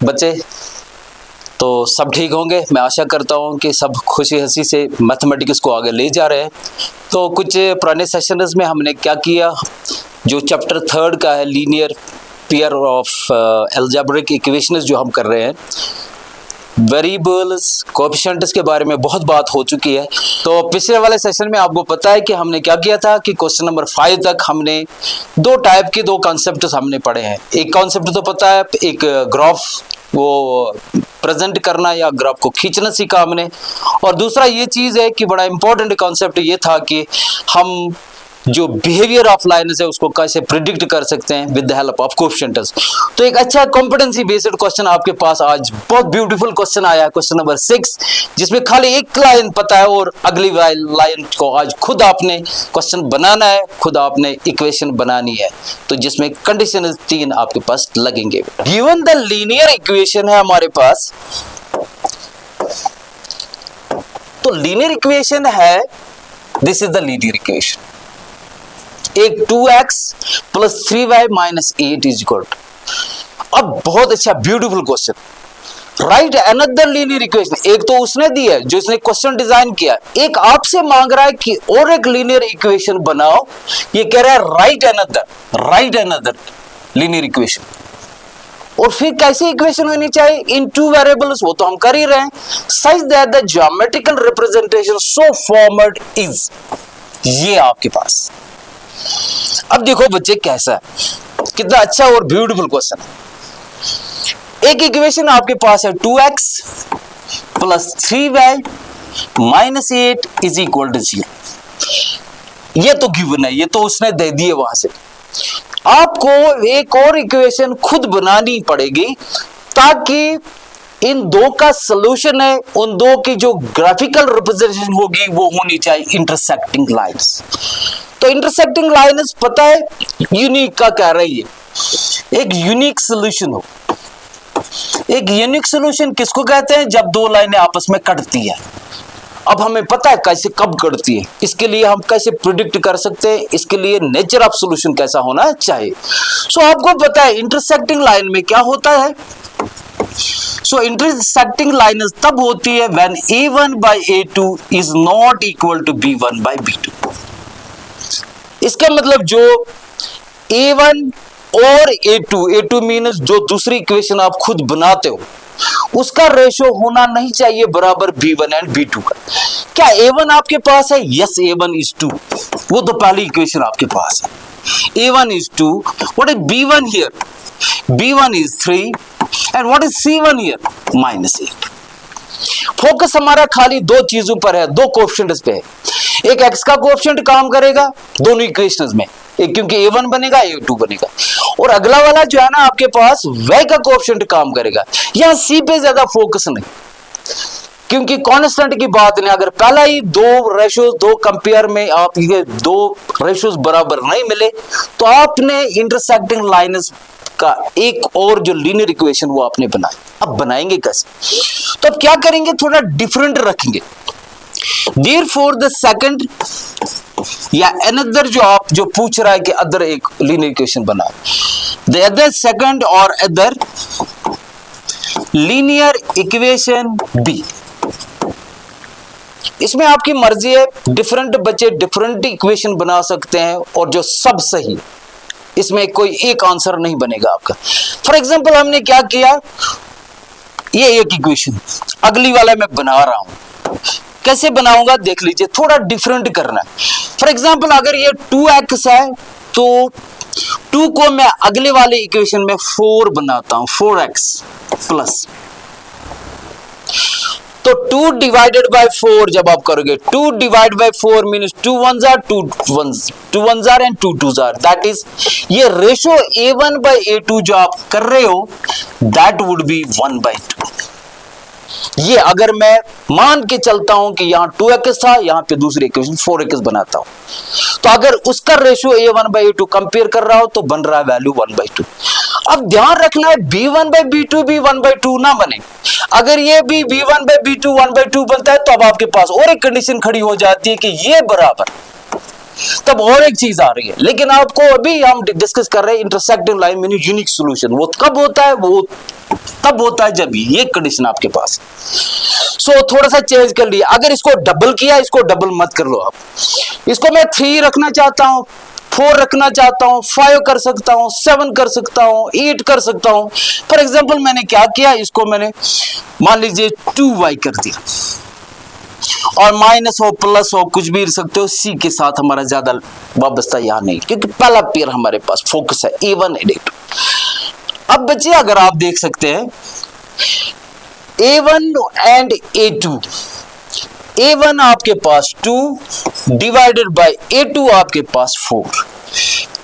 बच्चे, तो सब ठीक होंगे। मैं आशा करता हूँ कि सब खुशी हंसी से मैथमेटिक्स को आगे ले जा रहे हैं। तो कुछ पुराने सेशंस में हमने क्या किया, जो चैप्टर 3 का है linear pair of algebraic equations जो हम कर रहे हैं, वेरिएबल्स कोएफिशिएंट्स के बारे में बहुत बात हो चुकी है। तो पिछले वाले सेशन में आपको पता है कि हमने क्या किया था कि क्वेश्चन नंबर 5 तक हमने दो टाइप के दो कॉन्सेप्ट्स हमने पढ़े हैं। एक कॉन्सेप्ट तो पता है, एक ग्राफ वो प्रेजेंट करना या ग्राफ को खींचना सीखा हमने, और दूसरा ये चीज़ है कि बड़ा इंपॉर्टेंट कॉन्सेप्ट ये था कि हम जो बिहेवियर ऑफ लाइन्स है उसको कैसे प्रिडिक्ट कर सकते हैं with the help of coefficients. तो एक अच्छा कॉम्पिटेंसी बेस्ड क्वेश्चन आपके पास आज बहुत ब्यूटीफुल क्वेश्चन आया है, क्वेश्चन नंबर 6, जिसमें खाली एक लाइन पता है और अगली लाइन को आज खुद आपने क्वेश्चन बनाना है, खुद आपने इक्वेशन बनानी है। तो जिसमें कंडीशन 3 आपके पास लगेंगे। गिवन द लीनियर इक्वेशन है हमारे पास, तो लीनियर इक्वेशन है, this is the linear equation. एक 2x plus 3y minus 8 is equal to. अब बहुत अच्छा beautiful question, right another linear equation. एक तो उसने दी है जो इसने क्वेश्चन डिजाइन किया, एक आपसे मांग रहा है कि और एक लीनियर इक्वेशन बनाओ। ये कह रहा है राइट अनदर लीनियर इक्वेशन। और फिर कैसी इक्वेशन होनी चाहिए इन 2 वेरिएबल्स, वो तो हम कर ही रहे हैं। Such that the geometrical representation so formed is, ये आपके पास। अब देखो बच्चे कैसा है, कितना अच्छा और ब्यूटीफुल क्वेश्चन है। एक इक्वेशन आपके पास है 2x plus 3y minus 8 is equal to 0। ये तो गिवन है, ये तो उसने दे दिए। वहां से आपको एक और इक्वेशन खुद बनानी पड़ेगी ताकि इन दो का सॉल्यूशन है, उन दो की जो ग्राफिकल रिप्रेजेंटेशन होगी वो होनी चाहिए इंटरसेक्टिंग लाइंस। तो इंटरसेक्टिंग लाइंस पता है यूनिक का कह रही है, एक यूनिक सॉल्यूशन हो। एक यूनिक सॉल्यूशन किसको कहते हैं, जब दो लाइनें आपस में कटती है। अब हमें पता है कैसे कब कटती है, इसके लिए हम कैसे प्रिडिक्ट कर सकते हैं, इसके लिए नेचर ऑफ सॉल्यूशन कैसा होना चाहिए। सो आपको पता है इंटरसेक्टिंग लाइन में क्या होता है। सो इंटरसेक्टिंग लाइन तब होती है when a1 by a2 is not equal to b1 by b2। इसका मतलब जो a1 और a2 मीन्स जो दूसरी इक्वेशन आप खुद बनाते हो उसका रेशो होना नहीं चाहिए बराबर b1 एंड b2 का। क्या a1 आपके पास है? यस, a1 is 2, वो तो पहली इक्वेशन आपके पास है। a1 is 2, what is b1 here? b1 is 3 and what is c1 here? minus 8। Focus हमारा खाली दो चीजों पर है, दो कोएफिशिएंट्स पे है। एक x का कोएफिशिएंट काम करेगा दोनों इक्वेशंस में, एक क्योंकि a1 बनेगा a2 बनेगा, और अगला वाला जो है ना आपके पास y का कोएफिशिएंट काम करेगा। यहां c पे ज्यादा फोकस नहीं, क्योंकि कांस्टेंट की बात नहीं। अगर पहला ही दो रेशोज, दो कंपेयर में आप ये दो रेशोज बराबर नहीं मिले तो आपने इंटरसेक्टिंग लाइंस का एक और जो लीनियर इक्वेशन वो आपने बनाया। अब बनाएंगे कैसे, तो अब क्या करेंगे, थोड़ा डिफरेंट रखेंगे। Therefore the second या अनदर जो आप जो पूछ रहा है कि अदर एक लीनियर इक्वेशन बना, the other second और अदर लीनियर इक्वेशन B। इसमें आपकी मर्जी है, डिफरेंट बच्चे डिफरेंट इक्वेशन बना सकते हैं और जो सब सही, इसमें कोई एक आंसर नहीं बनेगा आपका। फॉर एग्जांपल हमने क्या किया, ये एक इक्वेशन, अगली वाला मैं बना रहा हूं, कैसे बनाऊंगा देख लीजिए, थोड़ा डिफरेंट करना है। फॉर एग्जांपल अगर ये 2x है तो 2 को मैं अगले वाले इक्वेशन में 4 बनाता हूं, 4x प्लस, तो 2 डिवाइडेड बाय 4 जब आप करोगे, 2 divide by 4 means 2 1s are 2 1s are and 2 2s are, that is ये रेशो a1 by a2 जो आप कर रहे हो दैट वुड बी 1/2। ये अगर मैं मान के चलता हूं कि यहां 2x था, यहां पे दूसरी इक्वेशन 4x बनाता हूं, तो अगर उसका ratio a1 by a2 compare कर रहा हो तो बन रहा है वैल्यू 1/2। अब ध्यान रखना है b1 by b2 भी 1/2 ना बने। अगर ये भी b1 by b2 1/2 बनता है तो अब आपके पास और एक कंडीशन खड़ी हो जाती है कि ये बराबर तब और एक चीज आ रही है। लेकिन आपको अभी हम डिस्कस कर रहे हैं intersecting line mean unique solution. वो कब होता है? वो तब होता है जब ये कंडीशन आपके पास। सो थोड़ा सा चेंज कर लिया। अगर इसको डबल किया, इसको डबल मत कर लो आप। इसको मैं 3 रखना चाहता हूं, 4 रखना चाहता हूं, 5 कर सकता हूं, 7 कर सकता हूं, 8 कर सकता हूं। फॉर एग्जाम्पल मैंने क्या किया, इसको मैंने मान लीजिए 2y कर दिया, और माइनस हो प्लस हो कुछ भी सकते हो, सी के साथ हमारा ज्यादा वाबस्ता यहाँ नहीं, क्योंकि पहला पेयर हमारे पास फोकस है A1 and A2। अब बच्चे अगर आप देख सकते हैं A1 and A2, A1 आपके पास 2 डिवाइडेड बाय A2 आपके पास 4,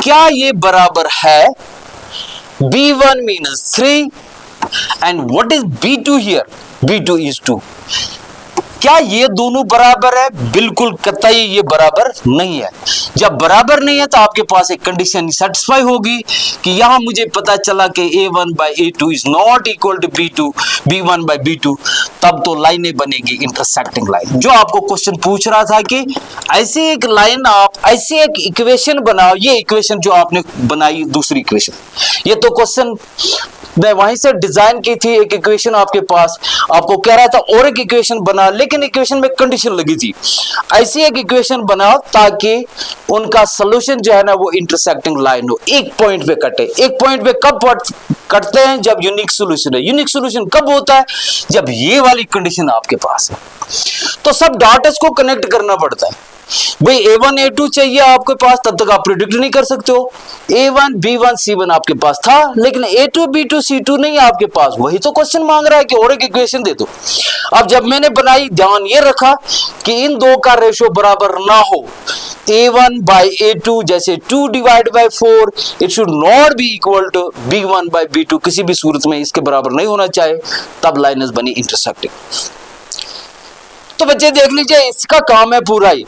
क्या ये बराबर है B1 मीनस 3 and what is B2 here? B2 is 2। क्या ये दोनों बराबर है? बिल्कुल कतई ये बराबर नहीं है। जब बराबर नहीं है तो आपके पास एक कंडीशन सेटिस्फाई होगी कि यहां मुझे पता चला कि A1 by A2 is not equal to B1 by B2, तब तो लाइनें बनेगी इंटरसेक्टिंग लाइन। जो आपको क्वेश्चन पूछ रहा था कि ऐसी एक लाइन आप ऐसी एक इक्वेशन बनाओ, ये इक्वेशन जो आपने बनाई दूसरी इक्वेशन, ये तो क्वेश्चन मैं वहीं से डिजाइन की थी। एक इक्वेशन आपके पास आपको कह रहा था और एक इक्वेशन बना, लेकिन इक्वेशन में कंडीशन लगी थी ऐसी एक इक्वेशन बनाओ ताकि उनका सॉल्यूशन जो है ना वो इंटरसेक्टिंग लाइन हो, एक पॉइंट पे कटे। एक पॉइंट पे कब कटते हैं? जब यूनिक सॉल्यूशन है। यूनिक सॉल्यूशन कब होता है? जब ये वाली कंडीशन आपके पास है। तो सब डॉट्स को कनेक्ट करना पड़ता है भाई। A1 A2 चाहिए आपके पास, तब तक आप प्रिडिक्ट नहीं कर सकते हो। A1 B1 C1 आपके पास था, लेकिन A2 B2 C2 नहीं है आपके पास। वही तो क्वेश्चन मांग रहा है कि और एक इक्वेशन दे दो। अब जब मैंने बनाई, ध्यान ये रखा कि इन दो का रेशो बराबर ना हो। A1 by A2 जैसे 2 divide by 4, it should not be equal to B1 by B2, किसी भी सूरत में इसके बराबर नहीं होना चाहिए, तब लाइनस बनी इंटरसेक्टिंग। तो बच्चे देख लीजिए, इसका काम है पूरा ही।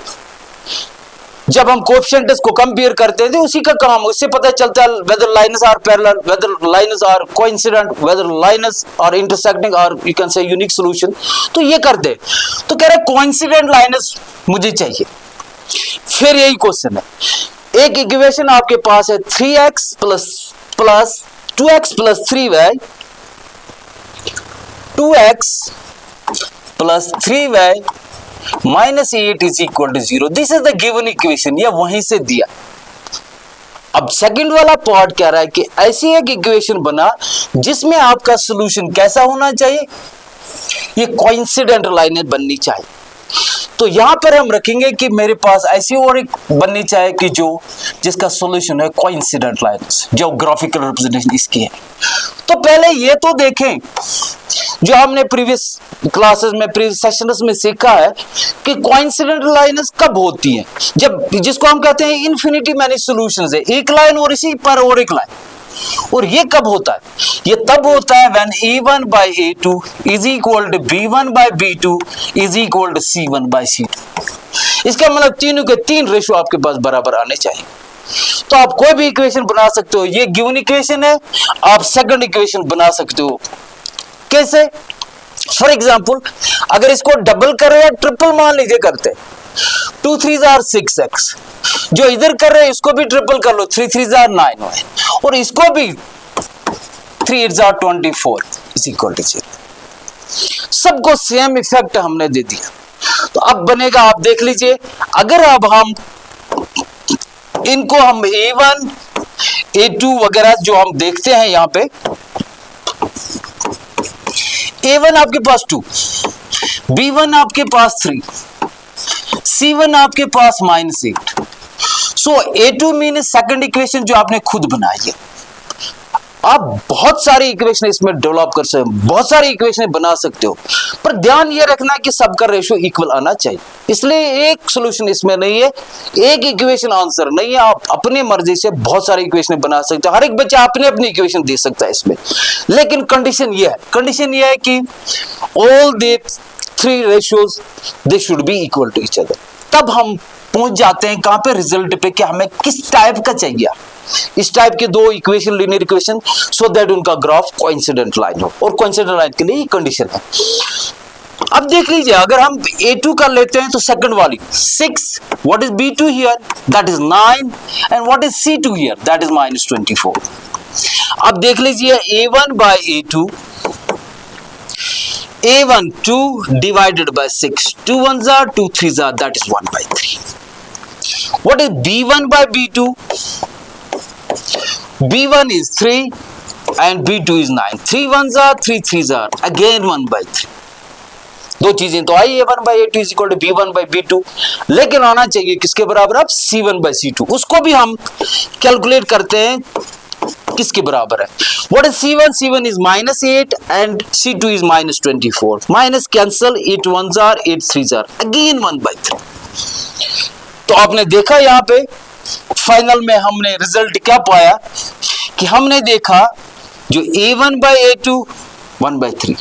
जब हम कोएफिशिएंट्स को कंपेयर करते हैं तो उसी का काम, उससे पता चलता है whether lines are parallel, whether lines are coincident, whether lines are intersecting, और you can say unique solution. तो ये करते हैं। तो कह रहे कोइंसिडेंट लाइन्स मुझे चाहिए। फिर यही क्वेश्चन है, एक इक्वेशन आपके पास है 3x plus 2x plus 3y, 2x plus 3y minus 8 is equal to 0। This is the given equation, ये वहीं से दिया। अब सेकंड वाला पार्ट कह रहा है कि ऐसी एक इक्वेशन बना जिसमें आपका सॉल्यूशन कैसा होना चाहिए? ये कोइंसिडेंट लाइनें बननी चाहिए। तो यहां पर हम रखेंगे कि मेरे पास ऐसी और एक बननी चाहिए कि जिसका सॉल्यूशन है कोइंसिडेंट लाइन्स, ज्योग्राफिकल रिप्रेजेंटेशन इसकी है। तो पहले ये तो देखें जो हमने प्रीवियस क्लासेस में, प्रीवियस सेशंस में सीखा है कि कोइंसिडेंट लाइन्स कब होती हैं, जब जिसको हम कहते हैं इन्फिनिटी मैनी सॉल्यूशंस है, एक लाइन और इसी पर और एक लाइन। और ये कब होता है? ये तब होता है when A1 by A2 is equal to B1 by B2 is equal to C1 by C2। इसका मतलब तीनों के तीन रेशो आपके पास बराबर आने चाहिए। तो आप कोई भी इक्वेशन बना सकते हो। ये गिवन इक्वेशन है, आप सेकंड इक्वेशन बना सकते हो। कैसे? फॉर एग्जाम्पल अगर इसको डबल करें या ट्रिपल मान लीजिए करते, 2 3s are 6x, जो इधर कर रहे हैं इसको भी ट्रिपल कर लो, 3 3s are 9, और इसको भी 3 8s are 24 is equal to 0। सबको सेम इफेक्ट हमने दे दिया। तो अब बनेगा, आप देख लीजिए, अगर अब हम इनको हम A1 A2 वगैरह जो हम देखते हैं यहां पे, A1 आपके पास 2, B1 आपके पास 3, C1 आपके पास -8। सो A2 मीन सेकंड इक्वेशन जो आपने खुद बनाई है। आप बहुत सारी इक्वेशन इसमें डेवलप कर सकते हो, बहुत सारी इक्वेशन बना सकते हो, पर ध्यान ये रखना कि सबका रेशो इक्वल आना चाहिए। इसलिए एक सॉल्यूशन इसमें नहीं है, एक इक्वेशन आंसर नहीं है। आप अपनी मर्जी से बहुत सारी इक्वेशन बना सकते हो, हर एक बच्चा अपने अपनी इक्वेशन दे सकता है इसमें। लेकिन कंडीशन ये है कि all the 3 ratios they should be equal to each other. तब हम पहुंच जाते हैं कहां पे? रिजल्ट पे, कि हमें किस टाइप का चाहिए। इस टाइप के 2 equation, linear equation, so that उनका ग्राफ कोइंसिडेंट लाइन हो, और कोइंसिडेंट लाइन के लिए ये कंडीशन है। अब देख लीजिए, अगर हम A2 कर लेते हैं तो सेकंड वाली 6, what is B2 here, that is 9, and what is C2 here, that is -24। अब देख लीजिए A1 by A2, A1 2 divided by 6, 2 1s are 2 3s are, that is 1 by 3. What is B1 by B2? B1 is 3 and B2 is 9. 3 1s are 3 3s are, again 1 by 3. दो चीजें तो आई, A1 by A2 is equal to B1 by B2, लेकिन आना चाहिए किसके बराबर, अब C1 by C2। उसको भी हम कैलकुलेट करते हैं किसके बराबर है। What is C1? C1 is -8 and C2 is -24. Minus cancel, 8 1s are 8 3s are, again 1 by 3। तो आपने देखा यहाँ पे फाइनल में हमने रिजल्ट क्या पाया कि हमने देखा जो A1 by A2 1 by 3,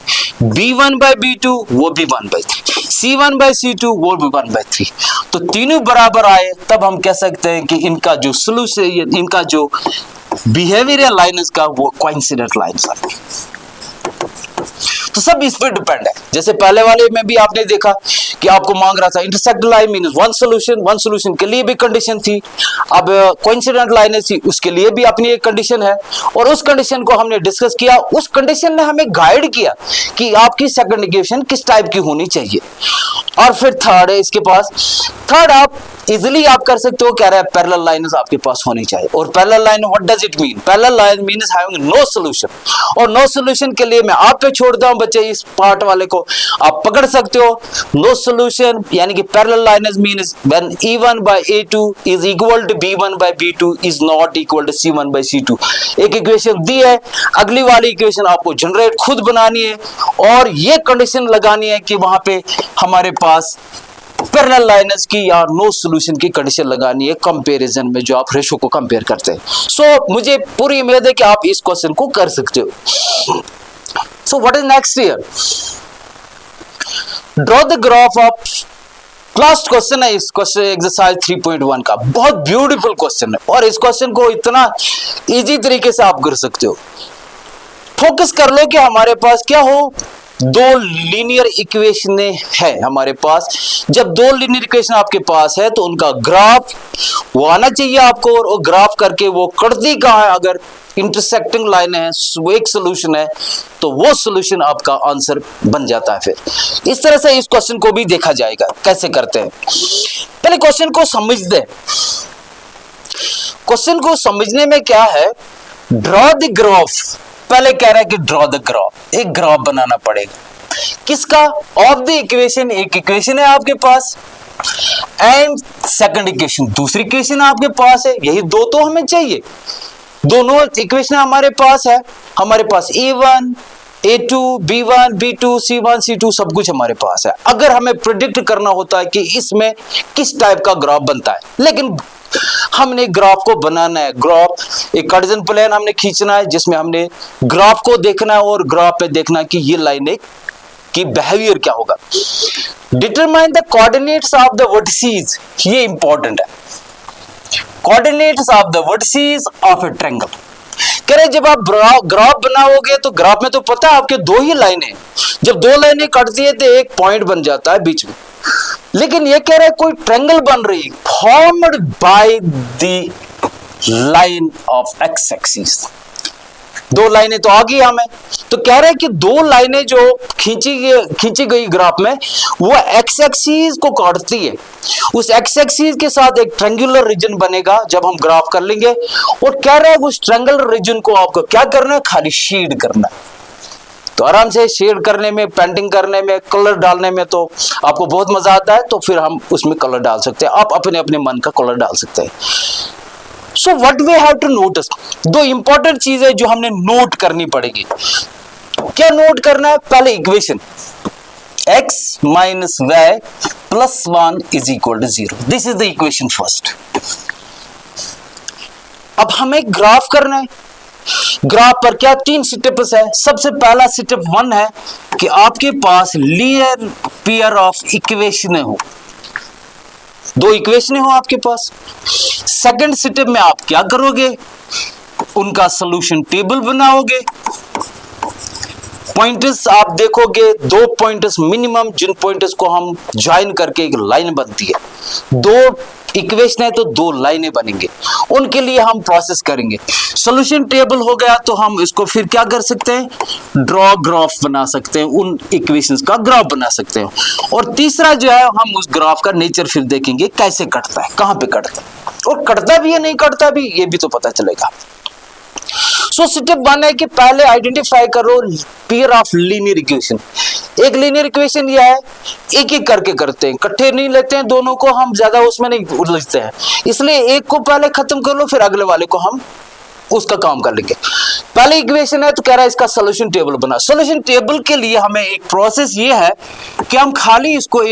B1 by B2 वो भी 1 by 3, C1 by C2 वो भी 1 by 3। तो तीनों बराबर आए, तब हम कह सकते हैं कि इनका जो सॉल्यूशन, इनका जो बिहेवियरल लाइन्स का वो कोइंसिडेंट लाइन्स है। तो सब इस पे डिपेंड है। जैसे पहले वाले में भी आपने देखा कि आपको मांग रहा था intersect line means one solution के लिए भी कंडीशन थी। अब कोइंसिडेंट लाइन थी, उसके लिए भी अपनी एक कंडीशन है, और उस कंडीशन को हमने डिस्कस किया। उस कंडीशन ने हमें गाइड किया कि आपकी सेकंड इक्वेशन किस टाइप की होनी चाहिए। और फिर थर्ड है इसके पास, थर्ड आप इजिली आप कर सकते हो, कह रहा है पैरेलल लाइन्स आपके पास होनी चाहिए। और parallel line what does it mean? Parallel line means having no solution. और नो सॉल्यूशन के लिए मैं आप पे छोड़ता हूं बच्चे, इस पार्ट वाले को आप पकड़ सकते हो। नो सॉल्यूशन यानी कि parallel lines means when A1 by A2 is equal to B1 by B2 is not equal to C1 by C2। एक इक्वेशन दी है, अगली वाली इक्वेशन आपको जनरेट खुद बनानी है, और ये कंडीशन लगानी है कि वहां पे हमारे पास पैरेलल लाइन्स की या नो सॉल्यूशन की कंडीशन लगानी है कंपैरिजन में, जो आप रेशो को कंपेयर करते हैं। सो मुझे पूरी उम्मीद है कि आप इस क्वेश्चन को कर सकते हो। So what is next here? Draw the graph of, last question है इस क्वेश्चन एक्सरसाइज 3.1 का। बहुत ब्यूटीफुल क्वेश्चन है, और इस क्वेश्चन को इतना इजी तरीके से आप कर सकते हो। फोकस कर लो कि हमारे पास क्या हो, दो लीनियर इक्वेशन है हमारे पास। जब दो लीनियर इक्वेशन आपके पास है तो उनका ग्राफ वो आना चाहिए आपको, और ग्राफ करके वो कटती कहाँ है, अगर इंटरसेक्टिंग लाइन है वो एक सोल्यूशन है, तो वो सोल्यूशन आपका आंसर बन जाता है। फिर इस तरह से इस क्वेश्चन को भी देखा जाएगा कैसे करते हैं। पहले क्वेश्चन को समझ दे। क्वेश्चन को समझने में क्या है, ड्रॉ द ग्राफ। पहले कह रहा है कि ड्रॉ द ग्राफ, एक ग्राफ बनाना पड़ेगा किसका, ऑफ द इक्वेशन। एक इक्वेशन है आपके पास, एंड सेकंड इक्वेशन दूसरी इक्वेशन आपके पास है। यही दो तो हमें चाहिए, दोनों इक्वेशन हमारे पास है। हमारे पास A1 A2 B1 B2 C1 C2 सब कुछ हमारे पास है। अगर हमें प्रिडिक्ट करना होता है कि इसमें किस टाइप का ग्राफ बनता है, लेकिन हमने ग्राफ को बनाना है। ग्राफ एक कार्टेशियन प्लेन हमने खींचना है, जिसमें हमने ग्राफ को देखना है और ग्राफ पे देखना है कि ये लाइन की बिहेवियर क्या होगा। Determine the coordinates of the vertices, ये इंपॉर्टेंट है। Coordinates of the vertices of A triangle. कह रहे जब आप ग्राफ बनाओगे तो ग्राफ में तो पता है आपके दो ही लाइनें, जब दो लाइनें कटती है तो एक पॉइंट बन जाता है बीच में। लेकिन ये कह रहा है कोई ट्रायंगल बन रही है formed by the line of x axis. दो लाइनें तो आ गई हमें, तो कह रहे हैं कि दो लाइनें जो खींची गई ग्राफ में वो एक्स एक्सिस को काटती है। उस एक्स एक्सिस के साथ एक ट्रायंगुलर रीजन बनेगा जब हम ग्राफ कर लेंगे। और कह रहे हैं उस ट्रायंगुलर रीजन को आपको क्या करना है, खाली शेड करना है। तो आराम से शेड करने में, पेंटिंग करने में, कलर डालने में तो आपको बहुत मजा आता है, तो फिर हम उसमें कलर डाल सकते हैं। आप अपने अपने मन का कलर डाल सकते हैं। So what we have to notice, दो इंपॉर्टेंट चीजें जो हमने नोट करनी पड़ेगी। क्या नोट करना है? पहले equation x minus y plus 1 is equal to 0। This is the equation first. अब हमें ग्राफ करना है। ग्राफ पर क्या तीन स्टेप्स है। सबसे पहला स्टेप 1 है कि आपके पास लीनियर पेयर ऑफ इक्वेशन हो, दो इक्वेशन हो आपके पास। सेकंड स्टेप में आप क्या करोगे, उनका सॉल्यूशन टेबल बनाओगे। पॉइंटर्स आप देखोगे, 2 पॉइंटर्स मिनिमम, जिन पॉइंटर्स को हम ज्वाइन करके एक लाइन बनती है। 2 इक्वेशन है तो 2 लाइनें बनेंगे, उनके लिए हम प्रोसेस करेंगे। सॉल्यूशन टेबल हो गया तो हम इसको फिर क्या कर सकते हैं, ड्रॉ ग्राफ बना सकते हैं, उन इक्वेशंस का ग्राफ बना सकते हैं। और तीसरा जो है, हम उस ग्राफ का नेचर फिर देखेंगे कैसे कटता है, कहां पे कटता है, और कटता भी है नहीं कटता भी, ये भी तो पता चलेगा। सो स्टेप 1 है कि पहले आइडेंटिफाई करो पेयर ऑफ लीनियर इक्वेशन। एक लीनियर इक्वेशन यह है, एक एक करके करते हैं, इकट्ठे नहीं लेते हैं दोनों को, हम ज्यादा उसमें नहीं उलझते हैं, इसलिए एक को पहले खत्म कर लो, फिर अगले वाले को हम उसका काम कर लेंगे। पहले इक्वेशन है तो कह रहा है इसका सॉल्यूशन टेबल बना। सॉल्यूशन टेबल के लिए हमें एक प्रोसेस ये है कि हम खाली इसको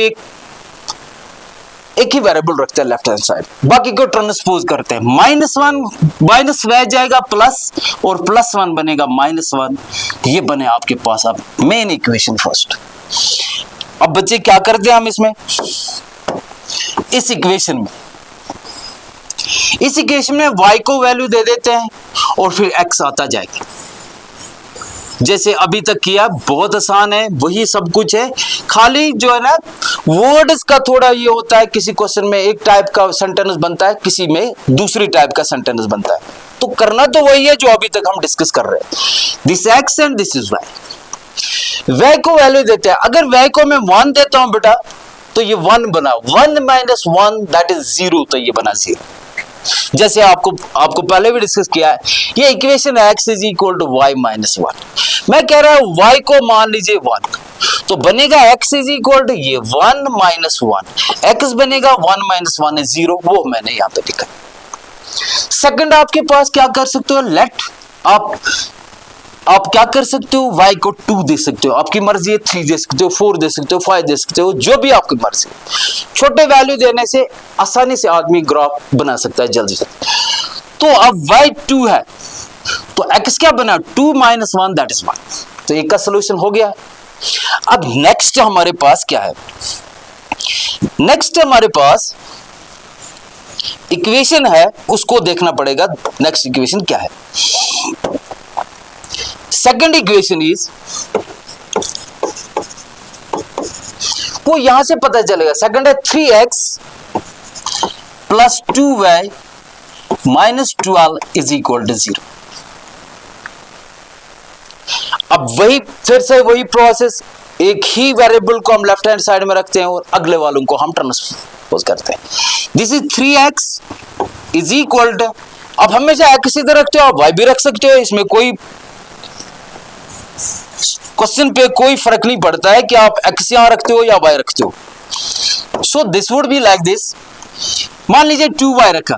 एक ही वेरिएबल रखते हैं लेफ्ट हैंड साइड, बाकी को ट्रांसपोज करते हैं। -1 माइनस वह जाएगा प्लस, और +1 बनेगा -1। ये बने आपके पास अब मेन इक्वेशन फर्स्ट। अब बच्चे क्या करते हैं हम इसमें, इस इक्वेशन में y को वैल्यू दे देते हैं और फिर x आता जाएगा, जैसे अभी तक किया। बहुत आसान है, वही सब कुछ है, खाली जो है ना वर्ड्स का थोड़ा ये होता है, किसी क्वेश्चन में एक टाइप का सेंटेंस बनता है, किसी में दूसरी टाइप का सेंटेंस बनता है, तो करना तो वही है जो अभी तक हम डिस्कस कर रहे हैं। This x and this is y। y को वैल्यू देते हैं, अगर y को मैं 1 देता हूं बेटा तो ये 1 बना, 1 - 1 दैट इज 0, तो ये बना 0। जैसे आपको पहले भी डिस्कस किया है, ये इक्वेशन x = y - 1। मैं कह रहा हूं y को मान लीजिए 1, तो बनेगा x = ये 1 - 1, x बनेगा 1 - 1 is 0, वो मैंने यहां पे लिखा। सेकंड आपके पास क्या कर सकते हो, लेट आप क्या कर सकते हो, y को 2 दे सकते हो, आपकी मर्जी है, 3 दे सकते हो, 4 दे सकते हो, 5 दे सकते हो, जो भी आपकी मर्जी। छोटे वैल्यू देने से आसानी से आदमी ग्राफ बना सकता है जल्दी से। तो अब y 2 है तो x क्या बना, 2 - 1 दैट इज 1, तो एक का सोल्यूशन हो गया। अब नेक्स्ट हमारे पास क्या है, नेक्स्ट हमारे पास इक्वेशन है, उसको देखना पड़ेगा। नेक्स्ट इक्वेशन क्या है, सेकंड इक्वेशन इज, वो यहां से पता चलेगा। सेकंड है 3x + 2y - 12 = 0। अब वही फिर से वही प्रोसेस, एक ही वेरिएबल को हम लेफ्ट हैंड साइड में रखते हैं और अगले वालों को हम ट्रांसपोज करते हैं। दिस इज 3x = अब हमेशा x इधर रखते हो, आप y भी रख सकते हो, इसमें कोई क्वेश्चन पे कोई फर्क नहीं पड़ता है कि आप x यहां रखते हो या y रखते हो। So this would be like this. मान लीजिए 2y रखा,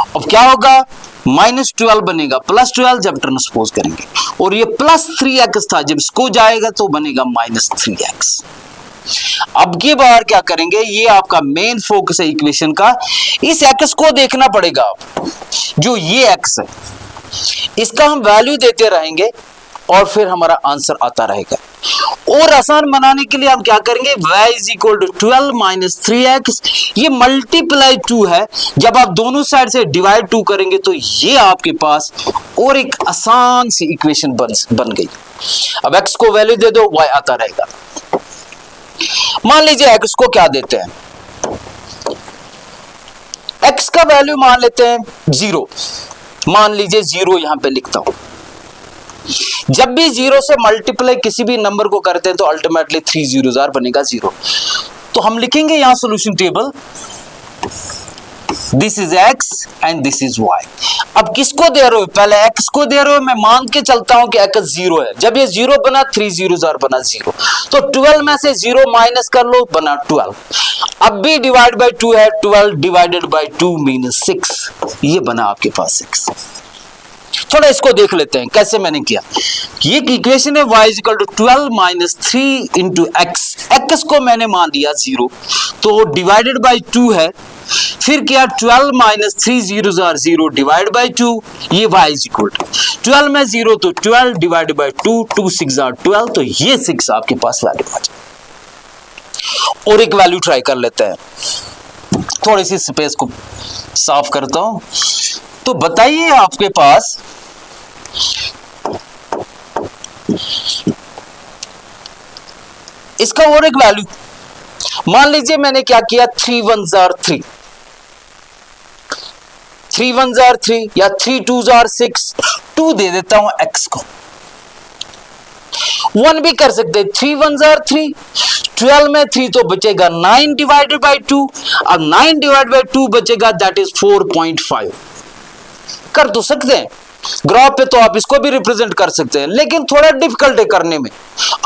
अब क्या होगा, -12 बनेगा, +12 जब ट्रांसपोज करेंगे, और ये +3x था, जब इसको जाएगा तो बनेगा -3x। अब की बार क्या करेंगे, ये आपका मेन फोकस है इक्वेशन का, इस x को देखना पड़ेगा। आप जो ये x है, इसका हम वैल्यू देते रहेंगे और फिर हमारा आंसर आता रहेगा। और आसान बनाने के लिए हम क्या करेंगे, y = 12 - 3x, ये मल्टीप्लाई 2 है, जब आप दोनों साइड से डिवाइड 2 करेंगे तो ये आपके पास और एक आसान सी इक्वेशन बन गई। अब x को वैल्यू दे दो, y आता रहेगा। मान लीजिए x को क्या देते हैं, x का वैल्यू मान लेते हैं 0, मान लीजिए 0 यहां पे लिखता हूं। जब भी 0 से मल्टीप्लाई किसी भी नंबर को करते हैं तो अल्टीमेटली 3 zeros बनेगा 0। तो हम लिखेंगे यहां solution table, this is x and this is y। अब किसको दे रहे हो, पहले x को दे रहे हो, मैं मान के चलता हूं कि x 0 है, जब ये 0 बना 3 zeros बना 0, तो 12 में से 0 माइनस कर लो, बना 12। अब भी डिवाइड बाय 2 है, 12 डिवाइडेड बाय 2 मींस 6, ये बना आपके पास 6। थोड़ा इसको देख लेते हैं कैसे मैंने किया। ये इक्वेशन है y = 12 - 3 × x। x को मैंने मान दिया 0, तो डिवाइडेड बाय 2 है, फिर क्या 12 - 3 zeros 0 डिवाइड बाय 2, ये y = 12 में 0 तो 12 डिवाइड बाय 2, 2 6 12, तो ये 6 आपके पास वैल्यू आ जाए। और एक वैल्यू ट्राई कर लेते हैं, थोड़ी सी स्पेस को साफ करता हूं। तो बताइए आपके पास इसका और एक वैल्यू, मान लीजिए मैंने क्या किया, 3 1s are 3, 3 1s are 3 या 3 2s are 6, 2 दे देता हूं x को। 1 भी कर सकते, 3 1s are 3, 12 में 3 तो बचेगा 9 डिवाइडेड बाई 2, अब 9 डिवाइडेड बाई 2 बचेगा, दैट इज 4.5। कर तो सकते हैं ग्राफ पे, तो आप इसको भी रिप्रेजेंट कर सकते हैं, लेकिन थोड़ा डिफिकल्ट है करने में।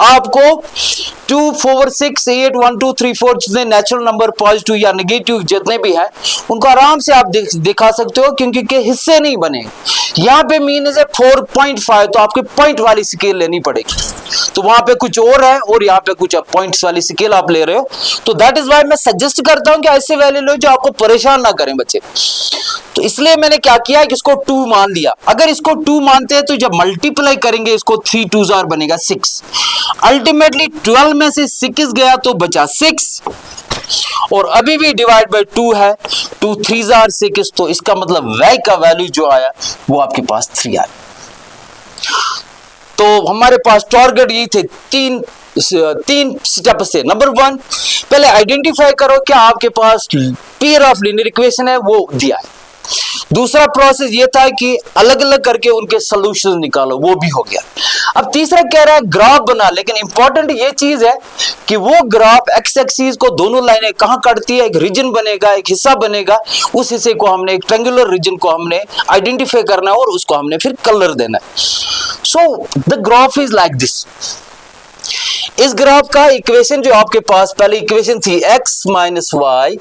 आपको 2 4 6 8 1 2 3 4 जितने नेचुरल नंबर पॉजिटिव या नेगेटिव जितने भी हैं उनको आराम से आप दिखा सकते हो, क्योंकि के हिस्से नहीं बने। यहाँ पे मीन है 4.5, तो आपके पॉइंट वाली स्केल लेनी पड़ेगी, तो वहां पे कुछ और है और यहाँ पे कुछ पॉइंट्स वाली स्केल आप ले रहे हो। तो दैट इज वाई मैं सजेस्ट करता हूं कि ऐसे वैल्यू लो जो आपको परेशान ना करें बच्चे। तो इसलिए मैंने क्या किया कि इसको 2 मान लिया। अगर इसको 2 मानते हैं तो जब मल्टीप्लाई करेंगे इसको 3 2s are बनेगा 6। अल्टीमेटली 12 में से 6 गया तो बचा 6, और अभी भी डिवाइड बाय 2 है, 2 3s are 6, तो इसका मतलब y का वैल्यू जो आया वो आपके पास 3 आया। तो हमारे पास टारगेट ये थे तीन स्टेप से। नंबर 1, पहले आइडेंटिफाई करो क्या आपके पास पेयर ऑफ लीनियर इक्वेशन है, वो दिया है। दूसरा प्रोसेस ये था कि अलग अलग करके उनके सॉल्यूशंस निकालो, वो भी हो गया। अब तीसरा कह रहा है ग्राफ बना, लेकिन इंपॉर्टेंट ये चीज है कि वो ग्राफ एक्स एक्सिस को दोनों लाइनें कहां काटती है, एक रीजन बनेगा, एक हिस्सा बनेगा, उस हिस्से को हमने, एक ट्रायंगुलर रीजन को हमने आइडेंटिफाई करना है और उसको हमने फिर कलर देना है। So the graph is like this. इस ग्राफ का इक्वेशन जो आपके पास पहले इक्वेशन थी x minus y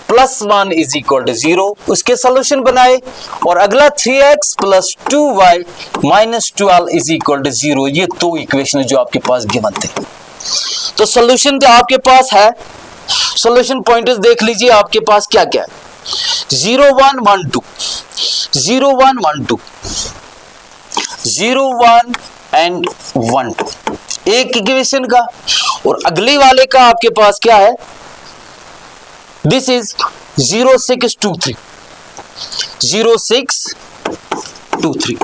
plus 1 is equal to 0, उसके सोल्यूशन बनाए, और अगला 3x plus 2y minus 12 is equal to 0। ये दो इक्वेशन जो आपके पास गिवन थे। तो सोल्यूशन जो आपके पास है, सोल्यूशन पॉइंटर्स देख लीजिए आपके पास क्या क्या है। 0 1 1 2, 0 1 1 2, 0 1 एंड 1 2 एक इक्वेशन का, और अगले वाले का आपके पास क्या है, दिस इज 0 6 2 3, 0 6 2 3।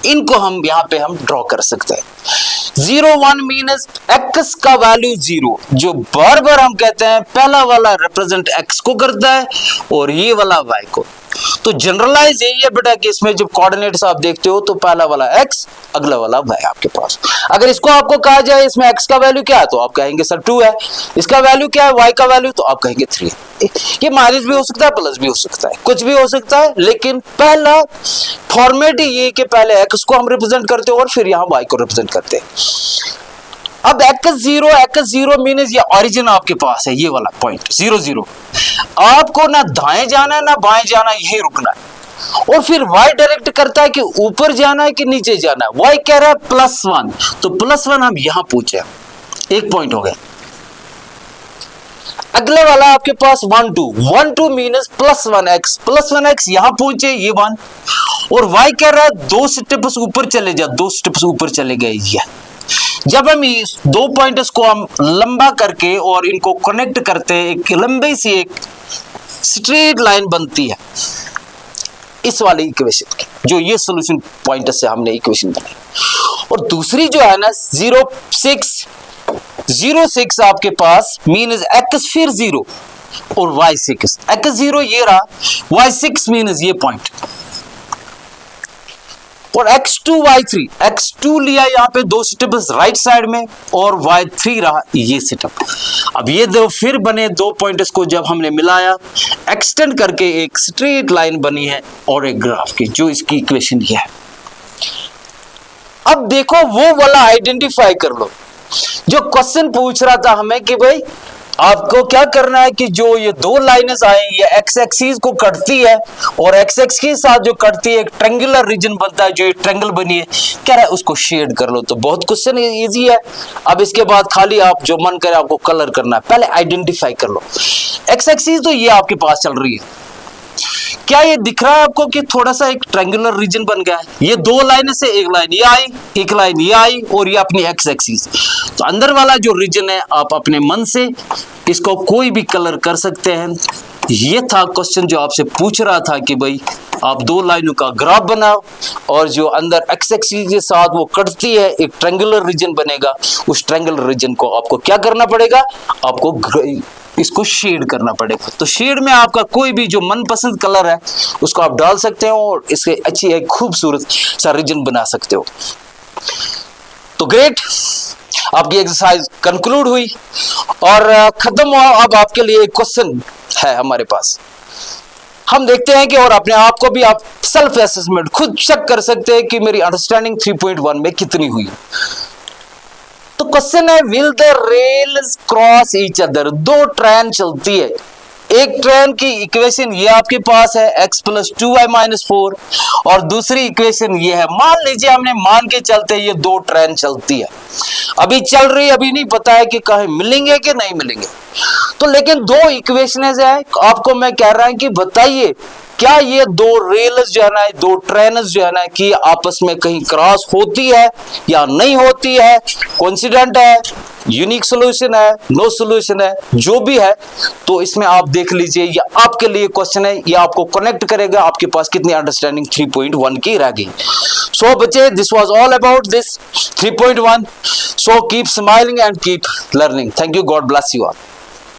इनको हम यहां पे हम ड्रॉ कर सकते हैं। 0 1 मीन्स x का वैल्यू 0, जो बार बार हम कहते हैं पहला वाला रिप्रेजेंट x को करता है और ये वाला y को। तो जनरलाइज यही है बेटा कि इसमें जब कोऑर्डिनेट्स आप देखते हो तो पहला वाला x, अगला वाला y आपके पास। अगर इसको आपको कहा जाए इसमें x का वैल्यू क्या है तो आप कहेंगे सर 2 है, इसका वैल्यू क्या है y का वैल्यू, तो आप कहेंगे 3 है। ये माइनस भी हो सकता है, प्लस भी हो सकता है, कुछ भी हो सकता है, लेकिन पहला फॉर्मेट ये कि पहले x को हम रिप्रेजेंट करते हैं और फिर यहाँ y को रिप्रेजेंट करते हैं। अब x 0 मीन्स ये ओरिजिन आपके पास है, ये वाला पॉइंट 0 0। आपको ना दाएं जाना है ना बाएं जाना है, यही रुकना है। और फिर y डायरेक्ट करता है कि ऊपर जाना है कि नीचे जाना है। y कह रहा है +1, तो +1 हम यहां पूछे, एक पॉइंट हो गया। अगले वाला आपके पास 1 2 मीन्स +1x यहां पहुंचे, ये 1, और y कह रहा है 2 स्टेप्स ऊपर चले जा, 2 स्टेप्स ऊपर चले गए। ये जब हम इस दो पॉइंट्स को हम लंबा करके और इनको कनेक्ट करते हैं, एक लंबी सी एक स्ट्रेट लाइन बनती है इस वाली इक्वेशन की, जो ये सॉल्यूशन पॉइंट से हमने इक्वेशन बनाई। और दूसरी जो है ना 0 6 आपके पास मीन्स x फिर 0 और y 6, x 0 ये रहा, y 6 मीन्स ये पॉइंट, और x2 y3, x2 लिया यहाँ पे 2 स्टेप्स राइट साइड में और y3 रहा ये स्टेप। अब ये दो फिर बने दो पॉइंट्स को जब हमने मिलाया, एक्सटेंड करके एक स्ट्रेट लाइन बनी है और एक ग्राफ की, जो इसकी इक्वेशन ये है। अब देखो वो वाला आइडेंटिफाई कर लो जो क्वेश्चन पूछ रहा था हमें कि भाई आपको क्या करना है कि जो ये दो लाइनें आए ये एक्स एक्सिस को कटती है और एक्स एक्सिस के साथ जो कटती है एक ट्रायंगुलर रीजन बनता है, जो ये ट्रायंगल बनी है, कह रहा है उसको शेड कर लो। तो बहुत क्वेश्चन इजी है। अब इसके बाद खाली आप जो मन करे आपको कलर करना है, पहले आइडेंटिफाई कर लो। एक्स एक्सिस तो ये आपके पास चल रही है, क्या ये दिख रहा है आपको कि थोड़ा सा एक ट्रायंगुलर रीजन बन गया है? ये दो लाइन से एक लाइन ये आई, एक लाइन ये आई और ये अपनी एक्स एक्सिस। तो अंदर वाला जो रीजन है आप अपने मन से इसको कोई भी कलर कर सकते हैं। ये था क्वेश्चन जो आपसे पूछ रहा था कि भाई आप दो लाइनों का ग्राफ बनाओ और जो अंदर एक्स एक्सिस के साथ वो कटती है एक ट्रायंगुलर रीजन बनेगा। उस ट्रायंगुलर रीजन को आपको क्या करना पड़ेगा, आपको इसको शेड करना पड़ेगा। तो शेड में आपका कोई भी जो मनपसंद कलर है उसको आप डाल सकते हो और इसके अच्छी एक खूबसूरत सा रीजन बना सकते हो। तो ग्रेट, आपकी एक्सरसाइज कंक्लूड हुई और खत्म हुआ। अब आपके लिए एक क्वेश्चन है हमारे पास, हम देखते हैं कि और अपने आप को भी आप सेल्फ असेसमेंट खुद चेक कर सकते हैं कि मेरी अंडरस्टैंडिंग 3.1 में कितनी हुई। तो क्वेश्चन है, will the rails cross each other. दो ट्रेन चलती है, एक ट्रेन की इक्वेशन ये आपके पास है x + 2y - 4 और दूसरी इक्वेशन ये है। मान लीजिए हमने मान के चलते ये दो ट्रेन चलती है, अभी चल रही, अभी नहीं पता है कि कहीं मिलेंगे कि नहीं मिलेंगे। तो लेकिन दो इक्वेशंस है, आपको मैं कह रहा हूं कि बताइए क्या ये दो रेल्स जो है ना, दो ट्रेन्स जो है ना कि आपस में कहीं क्रॉस होती है या नहीं होती है, कोइंसिडेंट है, यूनिक सॉल्यूशन है, नो सॉल्यूशन है, जो भी है। तो इसमें आप देख लीजिए, ये आपके लिए क्वेश्चन है, ये आपको कनेक्ट करेगा आपके पास कितनी अंडरस्टैंडिंग 3.1 की रह गई। सो बच्चे, this was all about this 3.1। So keep smiling and keep learning. Thank you, God bless you all.